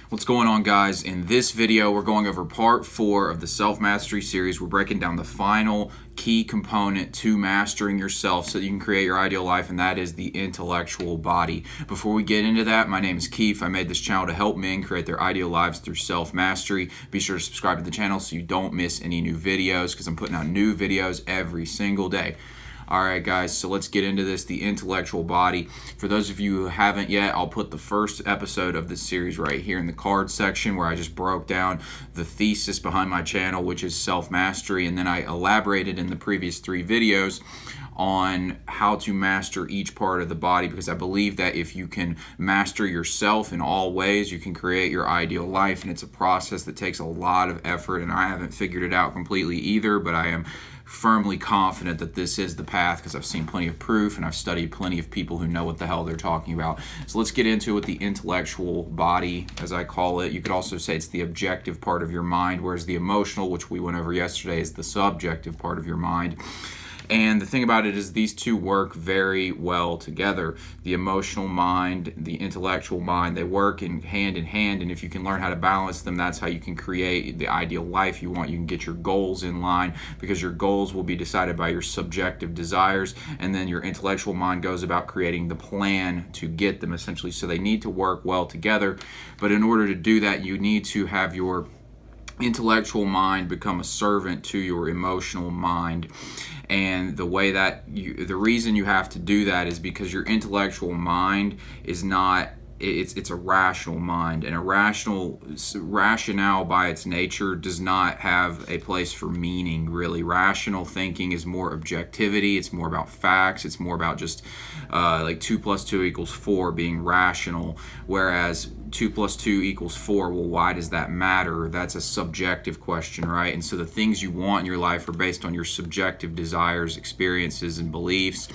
What's going on, guys? In this video, we're going over part 4 of the Self-Mastery series. We're breaking down the final key component to mastering yourself so that you can create your ideal life, and that is the intellectual body. Before we get into that, my name is Keith. I made this channel to help men create their ideal lives through self-mastery. Be sure to subscribe to the channel so you don't miss any new videos, because I'm putting out new videos every single day. Alright guys, so let's get into this, the intellectual body. For those of you who haven't yet, I'll put the first episode of this series right here in the card section where I just broke down the thesis behind my channel, which is self-mastery, and then I elaborated in the previous 3 videos on how to master each part of the body, because I believe that if you can master yourself in all ways, you can create your ideal life, and it's a process that takes a lot of effort, and I haven't figured it out completely either, but I am firmly confident that this is the path because I've seen plenty of proof and I've studied plenty of people who know what the hell they're talking about. So let's get into it with the intellectual body, as I call it. You could also say it's the objective part of your mind, whereas the emotional, which we went over yesterday, is the subjective part of your mind. And the thing about it is these two work very well together. The emotional mind, the intellectual mind, they work in hand, and if you can learn how to balance them, that's how you can create the ideal life you want. You can get your goals in line, because your goals will be decided by your subjective desires, and then your intellectual mind goes about creating the plan to get them, essentially. So they need to work well together, but in order to do that, you need to have your intellectual mind become a servant to your emotional mind. And the reason you have to do that is because your intellectual mind is not, it's a rational mind, and a rationale by its nature does not have a place for meaning, really. Rational thinking is more objectivity, it's more about facts, it's more about just like 2 + 2 = 4 being rational, whereas 2 + 2 = 4, well, why does that matter? That's a subjective question, right? And so the things you want in your life are based on your subjective desires, experiences, and beliefs.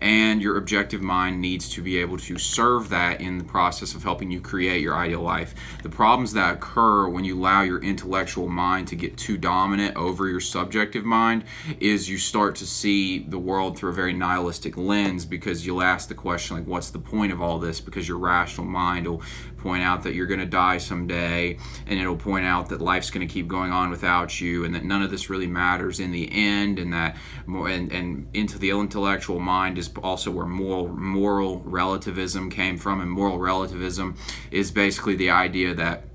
And your objective mind needs to be able to serve that in the process of helping you create your ideal life. The problems that occur when you allow your intellectual mind to get too dominant over your subjective mind is you start to see the world through a very nihilistic lens, because you'll ask the question, like, what's the point of all this? Because your rational mind will point out that you're going to die someday, and it'll point out that life's going to keep going on without you, and that none of this really matters in the end, and that and into the intellectual mind is also where moral relativism came from. And moral relativism is basically the idea that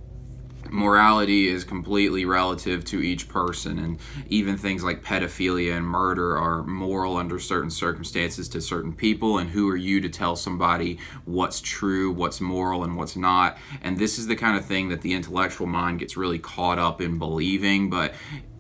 morality is completely relative to each person, and even things like pedophilia and murder are moral under certain circumstances to certain people, and who are you to tell somebody what's true, what's moral, and what's not? And this is the kind of thing that the intellectual mind gets really caught up in believing, but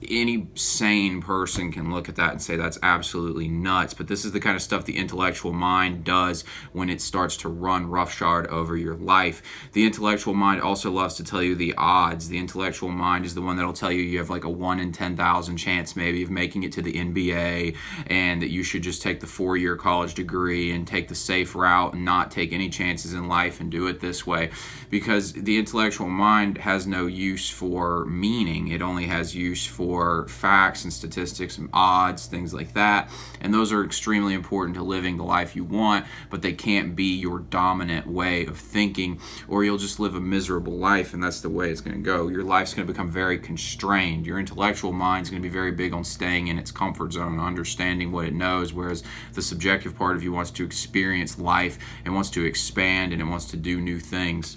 any sane person can look at that and say that's absolutely nuts. But this is the kind of stuff the intellectual mind does when it starts to run roughshod over your life. The intellectual mind also loves to tell you the odds. The intellectual mind is the one that'll tell you you have like a 1 in 10,000 chance maybe of making it to the NBA, and that you should just take the 4-year college degree and take the safe route and not take any chances in life and do it this way, because the intellectual mind has no use for meaning. It only has use for facts and statistics and odds, things like that. And those are extremely important to living the life you want, but they can't be your dominant way of thinking, or you'll just live a miserable life, and that's the way it's going to go. Your life's going to become very constrained. Your intellectual mind's going to be very big on staying in its comfort zone and understanding what it knows, whereas the subjective part of you wants to experience life and wants to expand and it wants to do new things.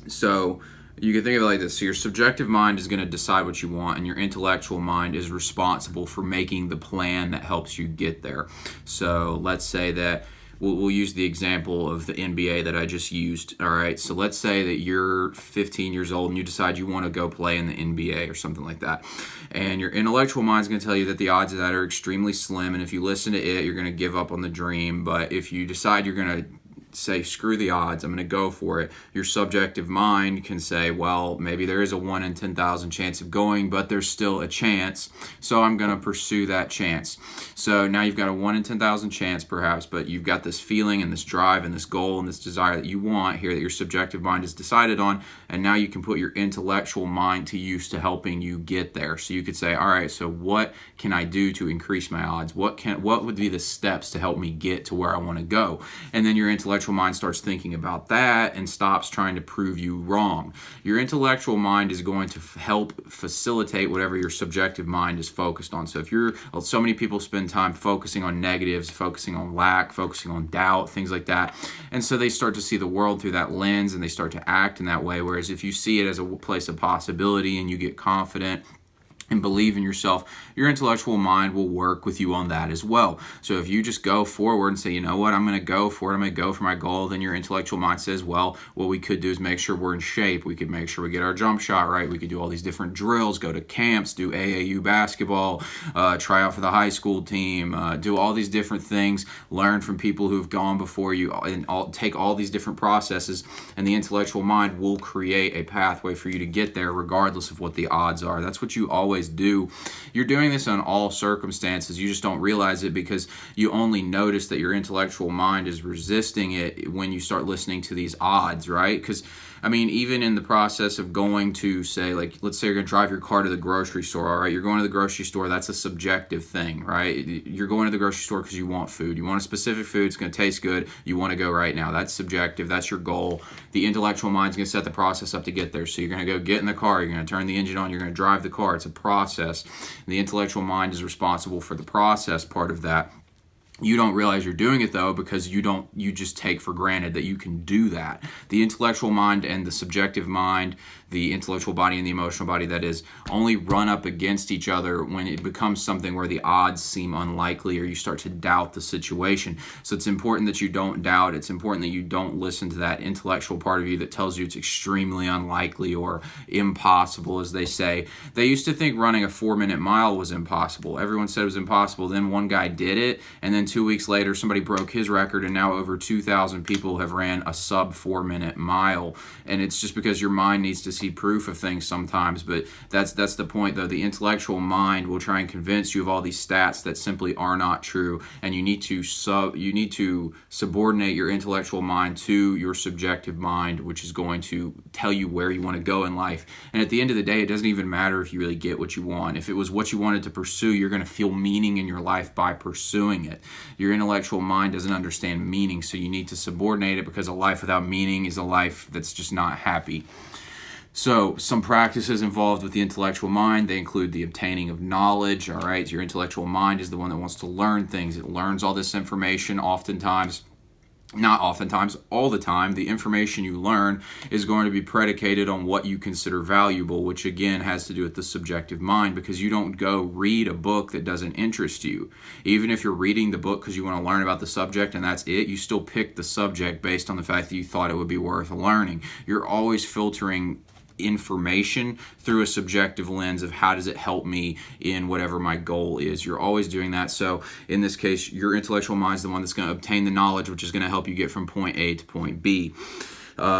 So you can think of it like this. So your subjective mind is going to decide what you want, and your intellectual mind is responsible for making the plan that helps you get there. So let's say that we'll use the example of the NBA that I just used. All right, so let's say that you're 15 years old and you decide you want to go play in the NBA or something like that. And your intellectual mind is going to tell you that the odds of that are extremely slim, and if you listen to it, you're going to give up on the dream. But if you decide you're going to say, screw the odds, I'm going to go for it, your subjective mind can say, well, maybe there is a 1 in 10,000 chance of going, but there's still a chance, so I'm going to pursue that chance. So now you've got a 1 in 10,000 chance perhaps, but you've got this feeling and this drive and this goal and this desire that you want here that your subjective mind has decided on, and now you can put your intellectual mind to use to helping you get there. So you could say, all right, so what can I do to increase my odds? What would be the steps to help me get to where I want to go? And then your intellectual intellectual mind starts thinking about that and stops trying to prove you wrong. Your intellectual mind is going to help facilitate whatever your subjective mind is focused on. So so many people spend time focusing on negatives, focusing on lack, focusing on doubt, things like that. And so they start to see the world through that lens and they start to act in that way. Whereas if you see it as a place of possibility and you get confident and believe in yourself, your intellectual mind will work with you on that as well. So if you just go forward and say, you know what, I'm going to go for it, I'm going to go for my goal, then your intellectual mind says, well, what we could do is make sure we're in shape. We could make sure we get our jump shot right. We could do all these different drills, go to camps, do AAU basketball, try out for the high school team, do all these different things, learn from people who've gone before you, and take all these different processes, and the intellectual mind will create a pathway for you to get there regardless of what the odds are. That's what you always do. You're doing this on all circumstances. You just don't realize it because you only notice that your intellectual mind is resisting it when you start listening to these odds, right? Because I mean, even in the process of going to, say, like, let's say you're going to drive your car to the grocery store, all right? You're going to the grocery store. That's a subjective thing, right? You're going to the grocery store because you want food. You want a specific food. It's going to taste good. You want to go right now. That's subjective. That's your goal. The intellectual mind's going to set the process up to get there. So you're going to go get in the car. You're going to turn the engine on. You're going to drive the car. It's a process. The intellectual mind is responsible for the process part of that. You don't realize you're doing it though because you just take for granted that you can do that. The intellectual mind and the subjective mind, the intellectual body and the emotional body, that is, only run up against each other when it becomes something where the odds seem unlikely or you start to doubt the situation. So it's important that you don't doubt. It's important that you don't listen to that intellectual part of you that tells you it's extremely unlikely or impossible, as they say. They used to think running a 4-minute mile was impossible. Everyone said it was impossible. Then one guy did it, and then 2 weeks later somebody broke his record, and now over 2,000 people have ran a sub 4-minute mile. And it's just because your mind needs to see proof of things sometimes. But that's the point though. The intellectual mind will try and convince you of all these stats that simply are not true, and you need to subordinate your intellectual mind to your subjective mind, which is going to tell you where you want to go in life. And at the end of the day, it doesn't even matter if you really get what you want. If it was what you wanted to pursue, you're going to feel meaning in your life by pursuing it. Your intellectual mind doesn't understand meaning, so you need to subordinate it, because a life without meaning is a life that's just not happy. So some practices involved with the intellectual mind, they include the obtaining of knowledge, all right? Your intellectual mind is the one that wants to learn things. It learns all this information all the time. The information you learn is going to be predicated on what you consider valuable, which again has to do with the subjective mind, because you don't go read a book that doesn't interest you. Even if you're reading the book because you want to learn about the subject and that's it, you still pick the subject based on the fact that you thought it would be worth learning. You're always filtering information through a subjective lens of how does it help me in whatever my goal is. You're always doing that. So in this case, your intellectual mind is the one that's going to obtain the knowledge, which is going to help you get from point A to point B.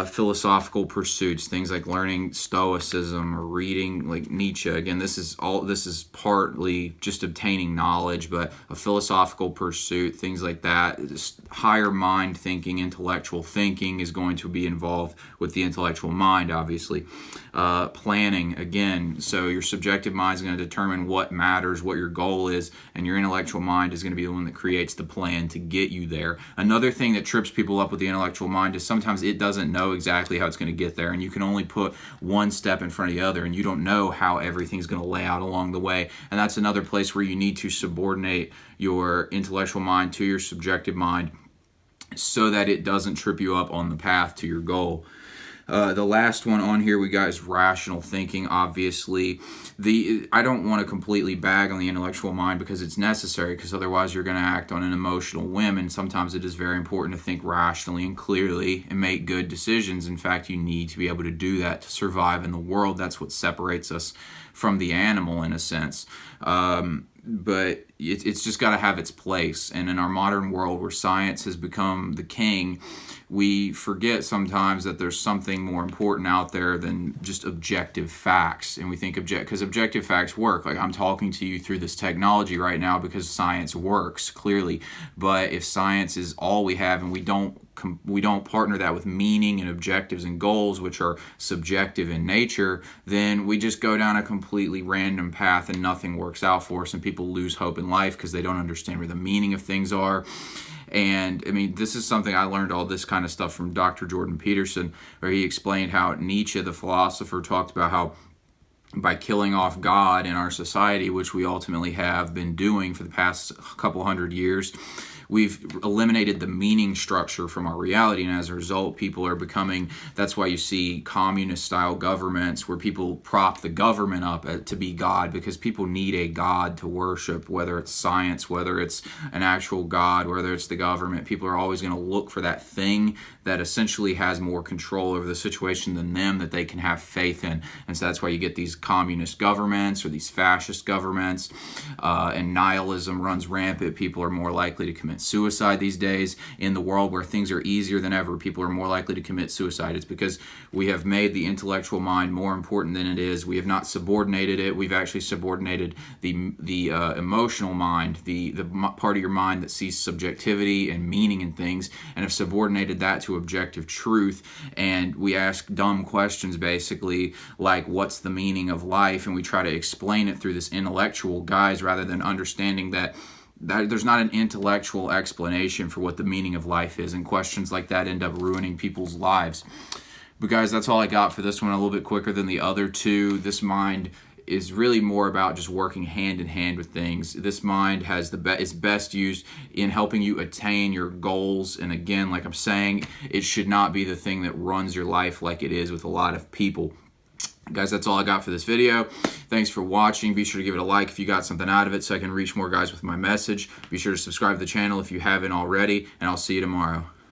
Philosophical pursuits, things like learning Stoicism or reading like Nietzsche. Again, this is partly just obtaining knowledge, but a philosophical pursuit, things like that, just higher mind thinking, intellectual thinking is going to be involved with the intellectual mind, obviously. Planning, again, so your subjective mind is going to determine what matters, what your goal is, and your intellectual mind is going to be the one that creates the plan to get you there. Another thing that trips people up with the intellectual mind is sometimes it doesn't know exactly how it's going to get there, and you can only put one step in front of the other, and you don't know how everything's going to lay out along the way. And that's another place where you need to subordinate your intellectual mind to your subjective mind so that it doesn't trip you up on the path to your goal. The last one on here we got is rational thinking. Obviously, I don't want to completely bag on the intellectual mind because it's necessary, because otherwise you're going to act on an emotional whim, and sometimes it is very important to think rationally and clearly and make good decisions. In fact, you need to be able to do that to survive in the world. That's what separates us from the animal in a sense. But it's just got to have its place. And in our modern world where science has become the king, we forget sometimes that there's something more important out there than just objective facts. And we think because objective facts work. Like, I'm talking to you through this technology right now because science works, clearly. But if science is all we have and we don't partner that with meaning and objectives and goals, which are subjective in nature, then we just go down a completely random path and nothing works out for us, and people lose hope in life because they don't understand where the meaning of things are. And I mean, this is something I learned all this kind of stuff from Dr. Jordan Peterson, where he explained how Nietzsche, the philosopher, talked about how by killing off God in our society, which we ultimately have been doing for the past couple hundred years, we've eliminated the meaning structure from our reality, and as a result, people are becoming, that's why you see communist style governments where people prop the government up to be God, because people need a God to worship, whether it's science, whether it's an actual God, whether it's the government. People are always going to look for that thing that essentially has more control over the situation than them, that they can have faith in. And so that's why you get these communist governments or these fascist governments, and nihilism runs rampant. People are more likely to commit suicide these days. In the world where things are easier than ever, people are more likely to commit suicide. It's because we have made the intellectual mind more important than it is. We have not subordinated it. We've actually subordinated the emotional mind, the part of your mind that sees subjectivity and meaning in things, and have subordinated that to objective truth. And we ask dumb questions, basically, like, what's the meaning of life? And we try to explain it through this intellectual guise, rather than understanding that there's not an intellectual explanation for what the meaning of life is, and questions like that end up ruining people's lives. But guys, that's all I got for this one. A little bit quicker than the other two. This mind is really more about just working hand in hand with things. This mind has is best used in helping you attain your goals. And again, like I'm saying, it should not be the thing that runs your life like it is with a lot of people. Guys, that's all I got for this video. Thanks for watching. Be sure to give it a like if you got something out of it, so I can reach more guys with my message. Be sure to subscribe to the channel if you haven't already, and I'll see you tomorrow.